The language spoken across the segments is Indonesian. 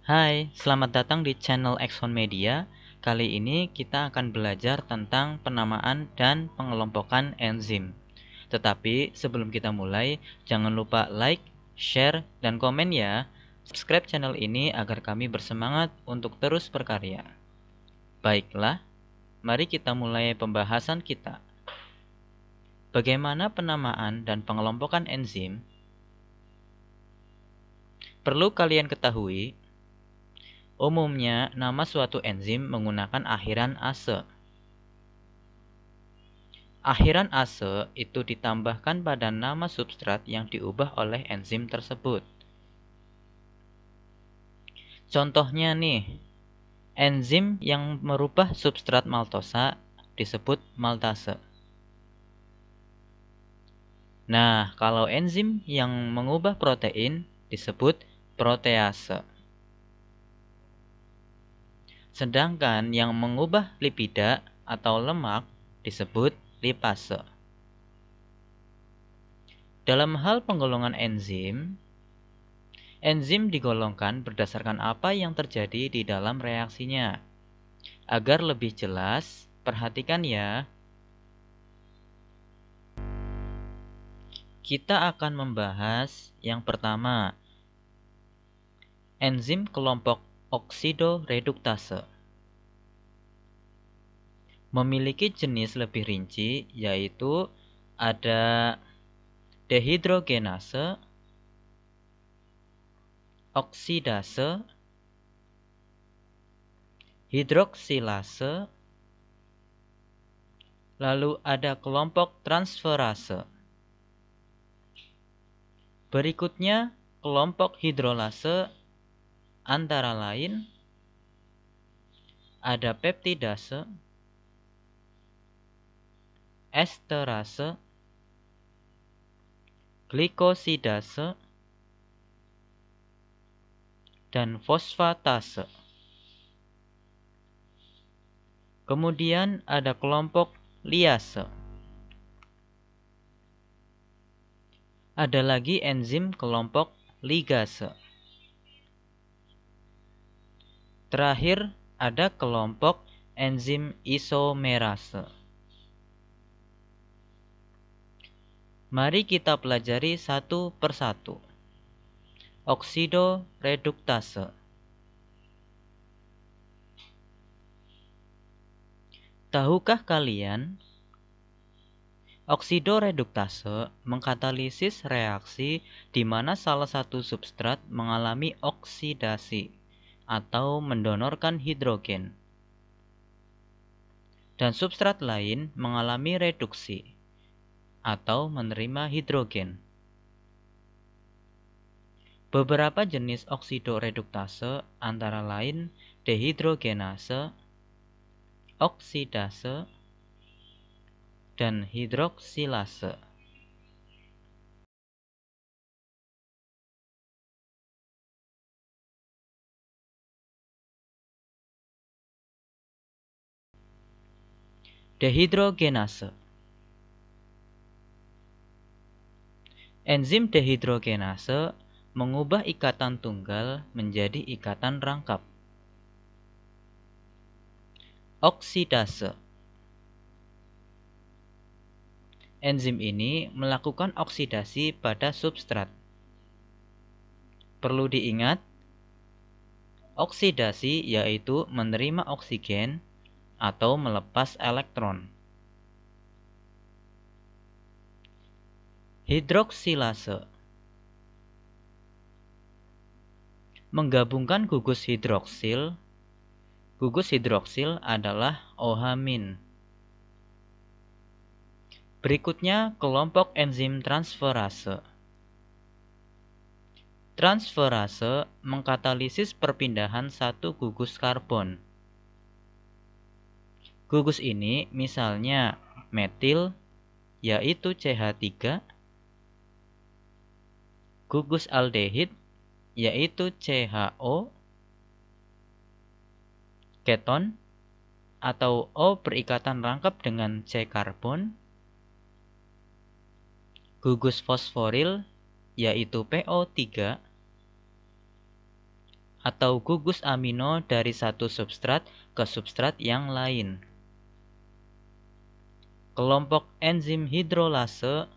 Hai, selamat datang di channel Exxon Media. Kali ini kita akan belajar tentang penamaan dan pengelompokan enzim. Tetapi sebelum kita mulai, jangan lupa like, share, dan komen ya. Subscribe channel ini agar kami bersemangat untuk terus berkarya. Baiklah, mari kita mulai pembahasan kita. Bagaimana penamaan dan pengelompokan enzim? Perlu kalian ketahui, umumnya nama suatu enzim menggunakan akhiran ase. Akhiran ase itu ditambahkan pada nama substrat yang diubah oleh enzim tersebut. Contohnya nih, enzim yang merubah substrat maltosa disebut maltase. Nah, kalau enzim yang mengubah protein disebut protease. Sedangkan yang mengubah lipida atau lemak disebut lipase. Dalam hal penggolongan enzim digolongkan berdasarkan apa yang terjadi di dalam reaksinya. Agar lebih jelas, perhatikan ya. Kita akan membahas yang pertama, enzim kelompok oksidoreduktase. Memiliki jenis lebih rinci, yaitu ada dehidrogenase, oksidase, hidroksilase, lalu ada kelompok transferase. Berikutnya, kelompok hidrolase antara lain ada peptidase, esterase, glikosidase, dan fosfatase. Kemudian ada kelompok liase. Ada lagi enzim kelompok ligase. Terakhir ada kelompok enzim isomerase. Mari kita pelajari satu persatu. Oksidoreduktase. Tahukah kalian, oksidoreduktase mengkatalisis reaksi di mana salah satu substrat mengalami oksidasi atau mendonorkan hidrogen, dan substrat lain mengalami reduksi atau menerima hidrogen. Beberapa jenis oksidoreduktase antara lain dehidrogenase, oksidase, dan hidroksilase. Dehidrogenase. Enzim dehidrogenase mengubah ikatan tunggal menjadi ikatan rangkap. Oksidase. Enzim ini melakukan oksidasi pada substrat. Perlu diingat, oksidasi yaitu menerima oksigen atau melepas elektron. Hidroksilase. Menggabungkan gugus hidroksil. Gugus hidroksil adalah OH-. Berikutnya kelompok enzim transferase. Transferase mengkatalisis perpindahan satu gugus karbon. Gugus ini misalnya metil, yaitu CH3, gugus aldehid, yaitu CHO, keton atau O berikatan rangkap dengan C karbon, gugus fosforil, yaitu PO3, atau gugus amino dari satu substrat ke substrat yang lain. Kelompok enzim hidrolase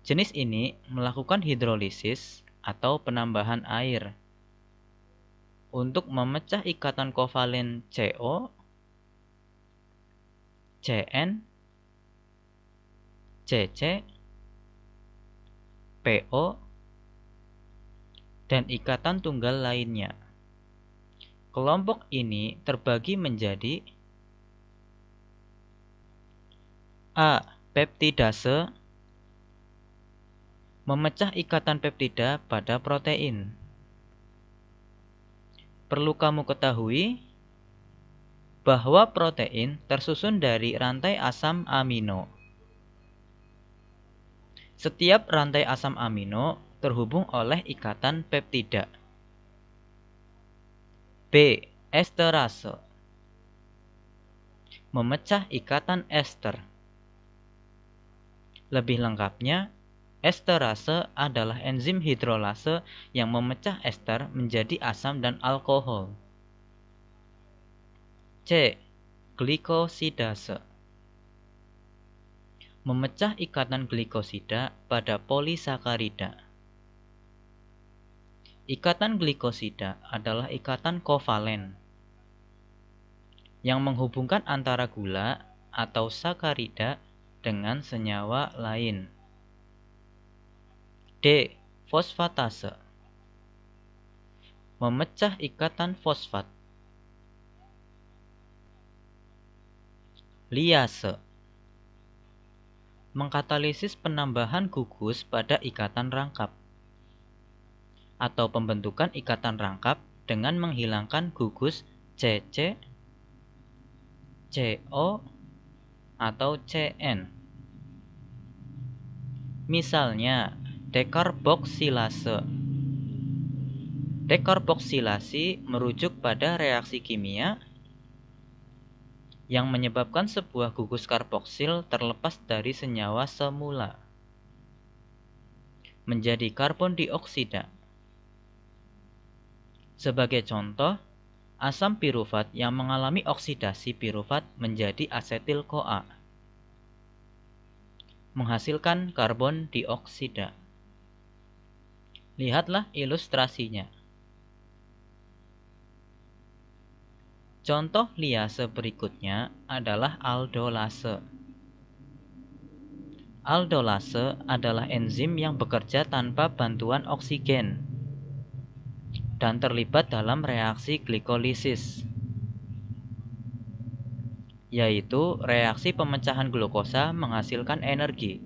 jenis ini melakukan hidrolisis atau penambahan air untuk memecah ikatan kovalen CO, Cn, Cc, PO, dan ikatan tunggal lainnya. Kelompok ini terbagi menjadi A. Peptidase, memecah ikatan peptida pada protein. Perlu kamu ketahui bahwa protein tersusun dari rantai asam amino. Setiap rantai asam amino terhubung oleh ikatan peptida. B. Esterase, memecah ikatan ester. Lebih lengkapnya, esterase adalah enzim hidrolase yang memecah ester menjadi asam dan alkohol. C. Glikosidase, memecah ikatan glikosida pada polisakarida. Ikatan glikosida adalah ikatan kovalen yang menghubungkan antara gula atau sakarida dengan senyawa lain. D. Fosfatase, memecah ikatan fosfat. Liase, mengkatalisis penambahan gugus pada ikatan rangkap atau pembentukan ikatan rangkap dengan menghilangkan gugus CC, CO, atau CN. Misalnya, dekarboksilase. Dekarboksilasi merujuk pada reaksi kimia yang menyebabkan sebuah gugus karboksil terlepas dari senyawa semula menjadi karbon dioksida. Sebagai contoh, asam pirufat yang mengalami oksidasi pirufat menjadi asetil-CoA, menghasilkan karbon dioksida. Lihatlah ilustrasinya. Contoh liase berikutnya adalah aldolase. Aldolase adalah enzim yang bekerja tanpa bantuan oksigen dan terlibat dalam reaksi glikolisis, yaitu reaksi pemecahan glukosa menghasilkan energi.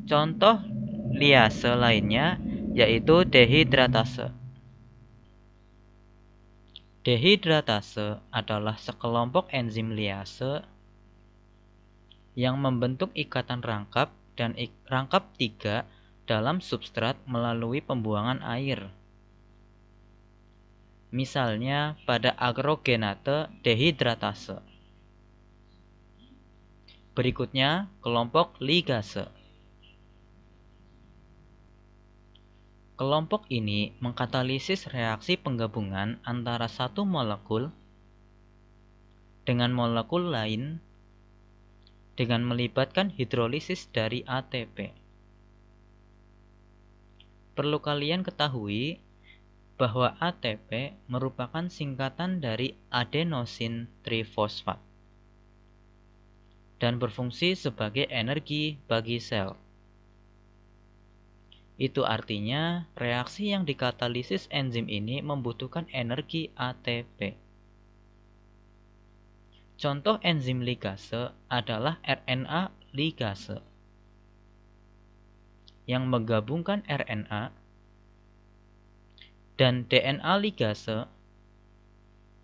Contoh liase lainnya yaitu dehidratase. Dehidratase adalah sekelompok enzim liase yang membentuk ikatan rangkap dan rangkap 3 dalam substrat melalui pembuangan air. Misalnya pada agrogenate dehidratase. Berikutnya, kelompok ligase. Kelompok ini mengkatalisis reaksi penggabungan antara satu molekul dengan molekul lain dengan melibatkan hidrolisis dari ATP. Perlu kalian ketahui bahwa ATP merupakan singkatan dari adenosin trifosfat dan berfungsi sebagai energi bagi sel. Itu artinya reaksi yang dikatalisis enzim ini membutuhkan energi ATP. Contoh enzim ligase adalah RNA ligase yang menggabungkan RNA dan DNA ligase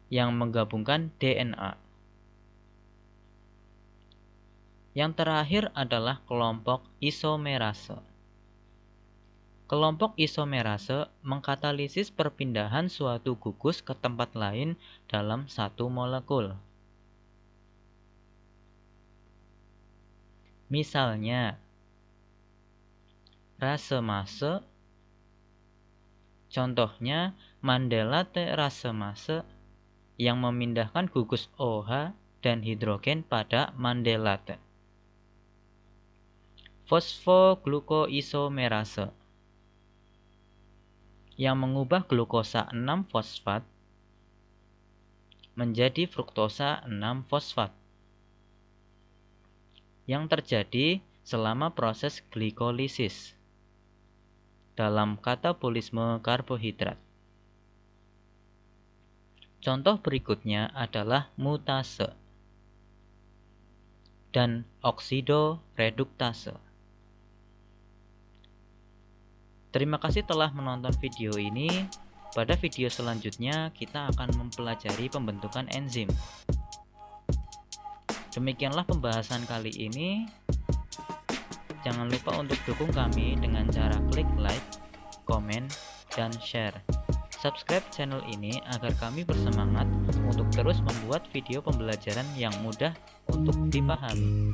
yang menggabungkan DNA. Yang terakhir adalah kelompok isomerase. Kelompok isomerase mengkatalisis perpindahan suatu gugus ke tempat lain dalam satu molekul. Misalnya, rasemase Contohnya mandelate rasemase yang memindahkan gugus OH dan hidrogen pada mandelate. Fosfoglukoisomerase yang mengubah glukosa 6-fosfat menjadi fruktosa 6-fosfat yang terjadi selama proses glikolisis dalam katabolisme karbohidrat. Contoh berikutnya adalah mutase dan oksidoreduktase. Terima kasih telah menonton video ini. Pada video selanjutnya kita akan mempelajari pembentukan enzim. Demikianlah pembahasan kali ini. Jangan lupa untuk dukung kami dengan cara klik like, komen, dan share. Subscribe channel ini agar kami bersemangat untuk terus membuat video pembelajaran yang mudah untuk dipahami.